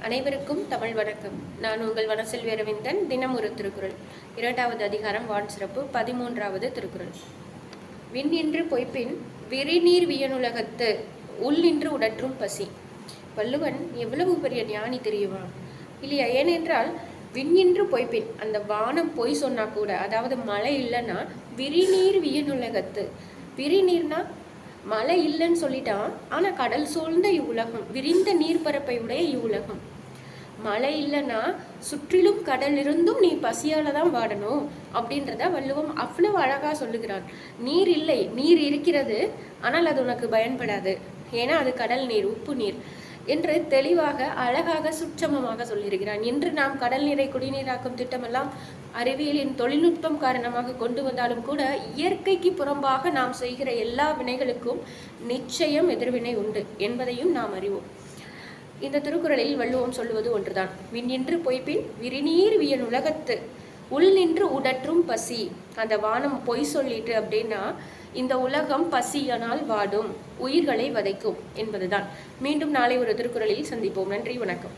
அனைவருக்கும் தமிழ் வணக்கம். நான் உங்கள் வனசெல்வி அரவிந்தன். தினம் ஒரு திருக்குறள். 2வது அதிகாரம் வான் சிறப்பு. 13வது திருக்குறள். விண்ணின்று பொய்ப்பின் விரிநீர் வியனுலகத்து உள்ளின்று உடற்றும் பசி. வள்ளுவன் எவ்வளவு பெரிய ஞானி தெரியுமா? இல்லையா? ஏனென்றால் விண்ணின்று பொய்ப்பின், அந்த வானம் பொய் சொன்னா கூட, அதாவது மழை இல்லைன்னா விரிநீர் வியனுலகத்து. விரிநீர்னா மழை இல்லைன்னு சொல்லிட்டான். ஆனால் கடல் சூழ்ந்த இவ்வுலகம், விரிந்த நீர்ப்பரப்பை உடைய இவ்வுலகம். மழை இல்லைன்னா சுற்றிலும் கடல் இருந்தும் நீ பசியால தான் வாடணும் அப்படின்றத வள்ளுவம் அவ்வளவு அழகா சொல்லுகிறான். நீர் இல்லை, நீர் இருக்கிறது, ஆனால் அது உனக்கு பயன்படாது. ஏன்னா அது கடல் நீர், உப்பு நீர் என்று தெளிவாக அழகாக சுற்றமமாக சொல்லியிருக்கிறான். இன்று நாம் கடல் நீரை குடிநீராக்கும் திட்டமெல்லாம் அறிவியலின் தொழில்நுட்பம் காரணமாக கொண்டு வந்தாலும் கூட இயற்கைக்கு புறம்பாக நாம் செய்கிற எல்லா வினைகளுக்கும் நிச்சயம் எதிர்வினை உண்டு என்பதையும் நாம் அறிவோம். இந்த திருக்குறளில் வள்ளுவம் சொல்லுவது ஒன்றுதான். விண்ணின்று பொய்ப்பின் விரிநீர் வியன் உலகத்து உள் நின்று உடற்றும் பசி. அந்த வானம் பொய் சொல்லிட்டு அப்படின்னா இந்த உலகம் பசியானால் வாடும், உயிர்களை வதைக்கும் என்பதுதான். மீண்டும் நாளை ஒரு திருக்குறளில் சந்திப்போம். நன்றி, வணக்கம்.